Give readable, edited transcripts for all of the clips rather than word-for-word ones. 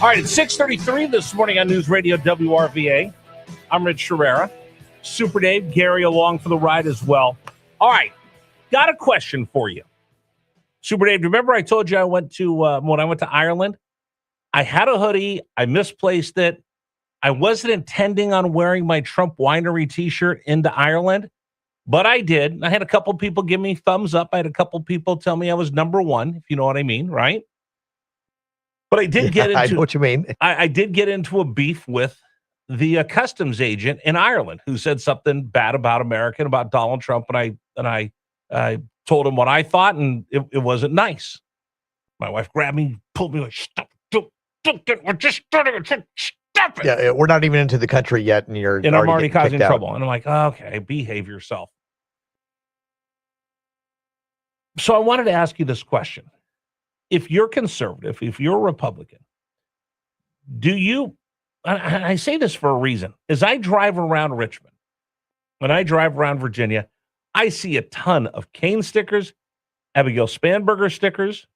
All right, it's 6:33 this morning on News Radio WRVA. I'm Rich Herrera. Super Dave, Gary along for the ride as well. All right, got a question for you. Super Dave, remember I told you I went to, when I went to Ireland? I had a hoodie. I misplaced it. I wasn't intending on wearing my Trump Winery T-shirt into Ireland, but I did. I had a couple people give me thumbs up. I had a couple people tell me I was number one, if you know what I mean, right? But I did get into, I know what you mean. I did get into a beef with the customs agent in Ireland who said something bad about America and about Donald Trump, and I told him what I thought, and it wasn't nice. My wife grabbed me, pulled me like, stop, we're just starting to stop it. Yeah, we're not even into the country yet, and I'm already causing trouble. And I'm like, okay, behave yourself. So I wanted to ask you this question. If you're conservative, if you're a Republican, do you, and I say this for a reason, as I drive around Richmond, when I drive around Virginia, I see a ton of Kane stickers, Abigail Spanberger stickers.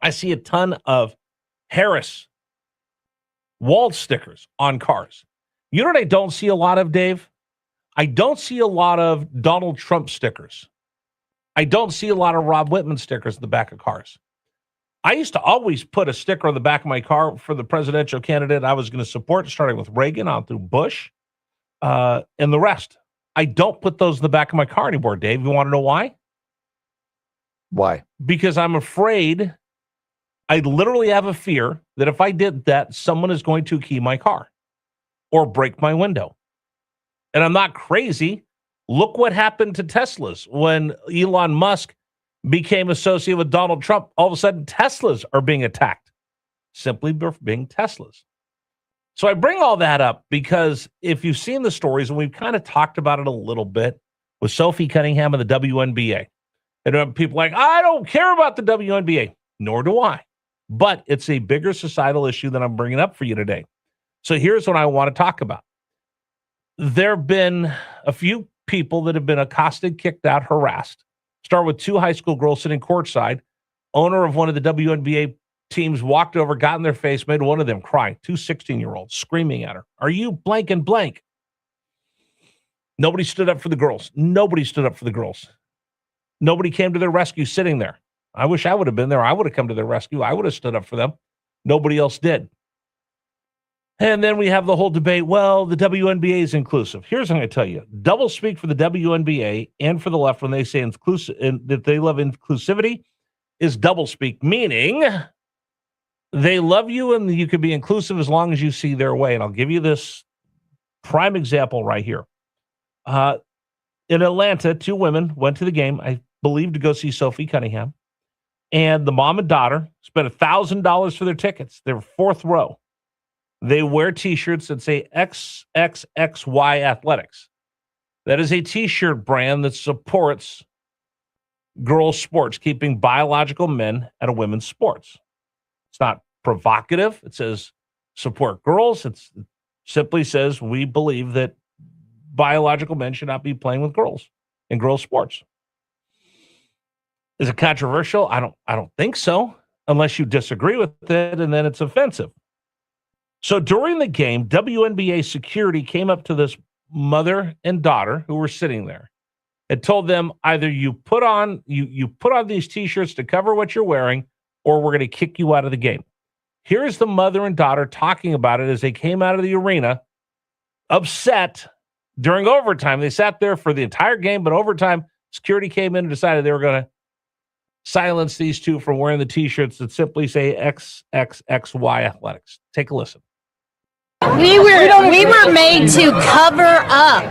I see a ton of Harris wall stickers on cars. You know what I don't see a lot of, Dave? I don't see a lot of Donald Trump stickers. I don't see a lot of Rob Whitman stickers in the back of cars. I used to always put a sticker on the back of my car for the presidential candidate I was going to support, starting with Reagan on through Bush and the rest. I don't put those in the back of my car anymore, Dave. You want to know why? Why? Because I'm afraid, I literally have a fear that if I did that, someone is going to key my car or break my window. And I'm not crazy. Look what happened to Teslas when Elon Musk became associated with Donald Trump. All of a sudden, Teslas are being attacked simply for being Teslas. So I bring all that up because if you've seen the stories, and we've kind of talked about it a little bit with Sophie Cunningham and the WNBA, and people are like, I don't care about the WNBA. Nor do I. But it's a bigger societal issue that I'm bringing up for you today. So here's what I want to talk about. There have been a few people that have been accosted, kicked out, harassed. Start with two high school girls sitting courtside. Owner of one of the WNBA teams walked over, got in their face, made one of them cry. Two 16-year-olds screaming at her. Are you blank and blank? Nobody stood up for the girls. Nobody stood up for the girls. Nobody came to their rescue sitting there. I wish I would have been there. I would have come to their rescue. I would have stood up for them. Nobody else did. And then we have the whole debate. Well, the WNBA is inclusive. Here's what I'm going to tell you. Double speak for the WNBA and for the left when they say inclusive, that they love inclusivity is double speak, meaning they love you and you can be inclusive as long as you see their way. And I'll give you this prime example right here. In Atlanta, two women went to the game, I believe, to go see Sophie Cunningham. And the mom and daughter spent $1,000 for their tickets. They're fourth row. They wear T-shirts that say XXXY Athletics. That is a T-shirt brand that supports girls' sports, keeping biological men out of women's sports. It's not provocative. It says support girls. It simply says we believe that biological men should not be playing with girls in girls' sports. Is it controversial? I don't think so, unless you disagree with it, and then it's offensive. So during the game, WNBA security came up to this mother and daughter who were sitting there and told them either you put on these T-shirts to cover what you're wearing, or we're going to kick you out of the game. Here's the mother and daughter talking about it as they came out of the arena, upset during overtime. They sat there for the entire game, but overtime, security came in and decided they were going to silence these two from wearing the T-shirts that simply say XXXY Athletics. Take a listen. We were made to cover up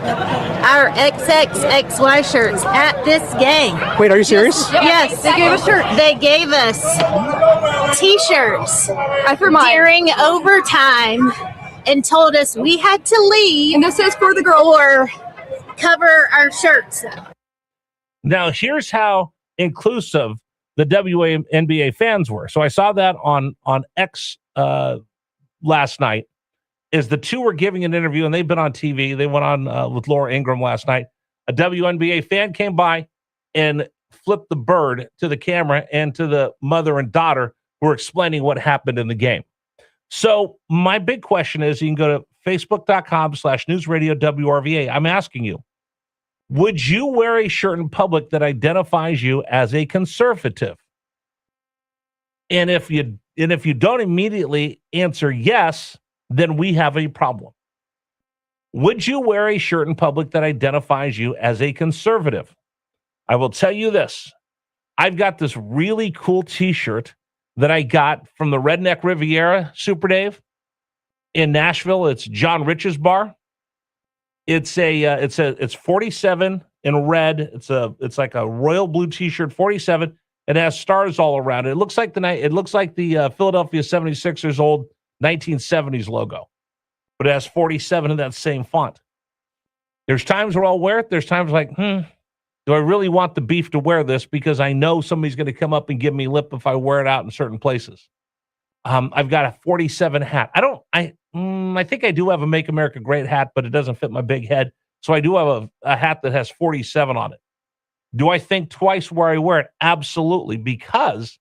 our XXXY shirts at this game. Wait, are you serious? Yes, they gave us shirts. They gave us T-shirts during overtime and told us we had to leave. And this says for the girl or cover our shirts. Now, here's how inclusive the WNBA fans were. So I saw that on X last night. Is the two were giving an interview, and they've been on TV. They went on with Laura Ingraham last night. A WNBA fan came by and flipped the bird to the camera and to the mother and daughter who were explaining what happened in the game. So my big question is, you can go to facebook.com/newsradio WRVA. I'm asking you, would you wear a shirt in public that identifies you as a conservative? And if you don't immediately answer yes, then we have a problem. Would you wear a shirt in public that identifies you as a conservative? I will tell you this. I've got this really cool T-shirt that I got from the Redneck Riviera, Super Dave, in Nashville. It's John Rich's bar. It's 47 in red. It's like a royal blue T-shirt, 47. It has stars all around it. It looks like the Philadelphia 76ers old 1970s logo, but it has 47 in that same font. There's times where I'll wear it. There's times like, do I really want the beef to wear this because I know somebody's going to come up and give me lip if I wear it out in certain places. I've got a 47 hat. I think I do have a Make America Great hat, but it doesn't fit my big head. So I do have a hat that has 47 on it. Do I think twice where I wear it? Absolutely. Because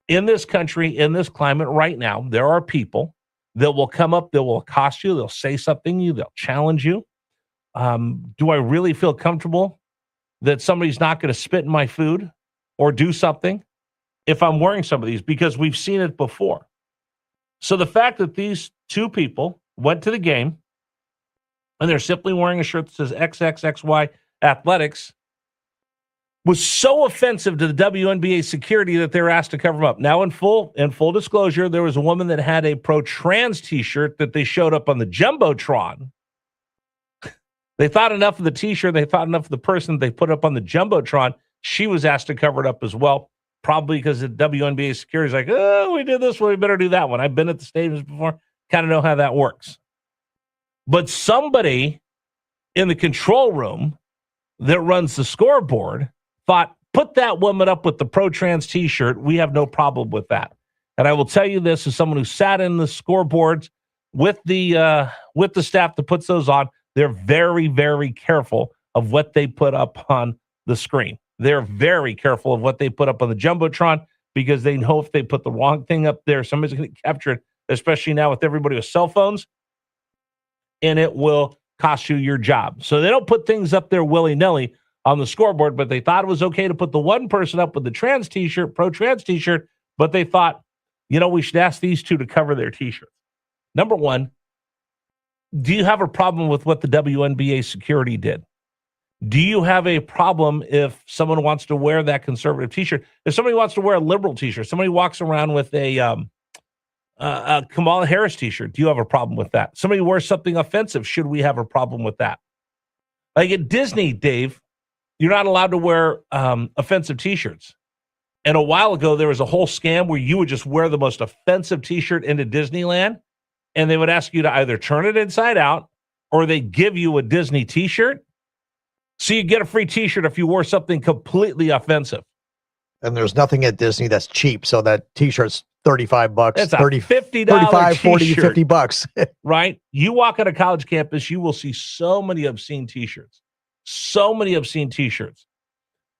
in this country, in this climate right now, there are people that will come up, that will accost you, they'll say something to you, they'll challenge you. Do I really feel comfortable that somebody's not going to spit in my food or do something if I'm wearing some of these? Because we've seen it before. So the fact that these two people went to the game and they're simply wearing a shirt that says XXXY Athletics was so offensive to the WNBA security that they were asked to cover them up. Now, in full disclosure, there was a woman that had a pro-trans T-shirt that they showed up on the Jumbotron. They thought enough of the T-shirt. They thought enough of the person they put up on the Jumbotron. She was asked to cover it up as well, probably because the WNBA security is like, oh, we did this one, we better do that one. I've been at the stadiums before, kind of know how that works. But somebody in the control room that runs the scoreboard thought, put that woman up with the pro-trans T-shirt. We have no problem with that. And I will tell you this, as someone who sat in the scoreboards with the staff that puts those on, they're very, very careful of what they put up on the screen. They're very careful of what they put up on the Jumbotron because they know if they put the wrong thing up there, somebody's going to capture it, especially now with everybody with cell phones, and it will cost you your job. So they don't put things up there willy-nilly on the scoreboard, but they thought it was okay to put the one person up with the trans T-shirt, pro-trans T-shirt, but they thought, we should ask these two to cover their T-shirts. Number one, do you have a problem with what the WNBA security did? Do you have a problem if someone wants to wear that conservative T-shirt? If somebody wants to wear a liberal T-shirt, somebody walks around with a Kamala Harris T-shirt, do you have a problem with that? Somebody wears something offensive, should we have a problem with that? Like at Disney, Dave, you're not allowed to wear offensive T-shirts. And a while ago, there was a whole scam where you would just wear the most offensive T-shirt into Disneyland, and they would ask you to either turn it inside out or they give you a Disney T-shirt. So you get a free T-shirt if you wore something completely offensive. And there's nothing at Disney that's cheap. So that T-shirt's $35. It's a $30, $50 $35, $40, T-shirt. $50. Right? You walk on a college campus, you will see so many obscene T-shirts. So many obscene T-shirts.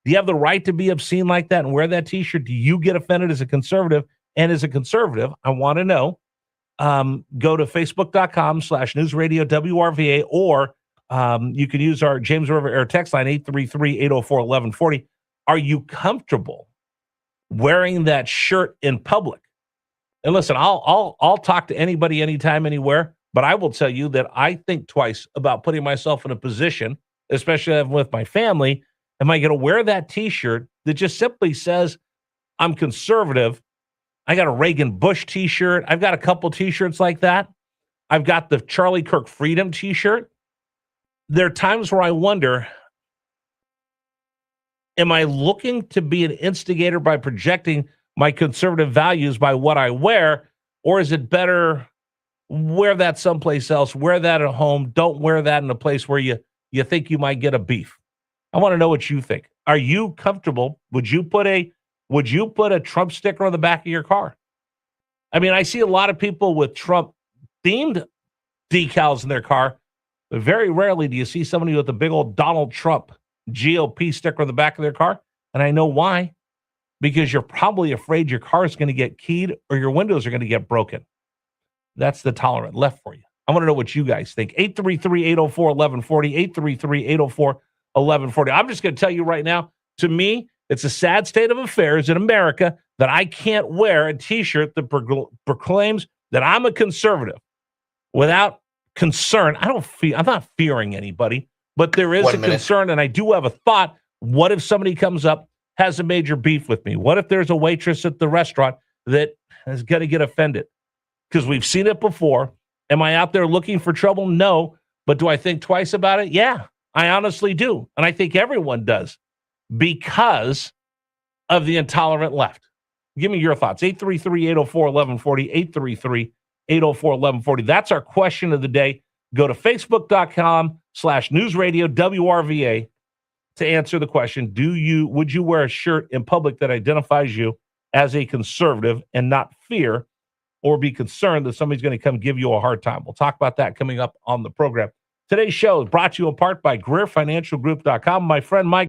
Do you have the right to be obscene like that and wear that T-shirt? Do you get offended as a conservative? And as a conservative, I want to know, go to facebook.com/newsradio WRVA, or you can use our James River Air text line 833-804-1140. Are you comfortable wearing that shirt in public? And listen, I'll talk to anybody, anytime, anywhere, but I will tell you that I think twice about putting myself in a position, especially with my family. Am I going to wear that T-shirt that just simply says I'm conservative? I got a Reagan Bush T-shirt. I've got a couple T-shirts like that. I've got the Charlie Kirk Freedom T-shirt. There are times where I wonder, am I looking to be an instigator by projecting my conservative values by what I wear, or is it better wear that someplace else, wear that at home, don't wear that in a place where you think you might get a beef? I want to know what you think. Are you comfortable? Would you put a Trump sticker on the back of your car? I mean, I see a lot of people with Trump-themed decals in their car, but very rarely do you see somebody with a big old Donald Trump GOP sticker on the back of their car. And I know why. Because you're probably afraid your car is going to get keyed or your windows are going to get broken. That's the tolerant left for you. I want to know what you guys think. 833-804-1140, 833-804-1140. I'm just going to tell you right now, to me, it's a sad state of affairs in America that I can't wear a T-shirt that proclaims that I'm a conservative without concern. I'm not fearing anybody, but there is a concern, and I do have a thought. What if somebody comes up, has a major beef with me? What if there's a waitress at the restaurant that is going to get offended? Because we've seen it before. Am I out there looking for trouble? No. But do I think twice about it? Yeah, I honestly do. And I think everyone does because of the intolerant left. Give me your thoughts. 833-804-1140, 833-804-1140. That's our question of the day. Go to facebook.com/newsradio WRVA to answer the question. Would you wear a shirt in public that identifies you as a conservative and not fear or be concerned that somebody's going to come give you a hard time? We'll talk about that coming up on the program. Today's show is brought to you in part by GreerFinancialGroup.com. My friend Mike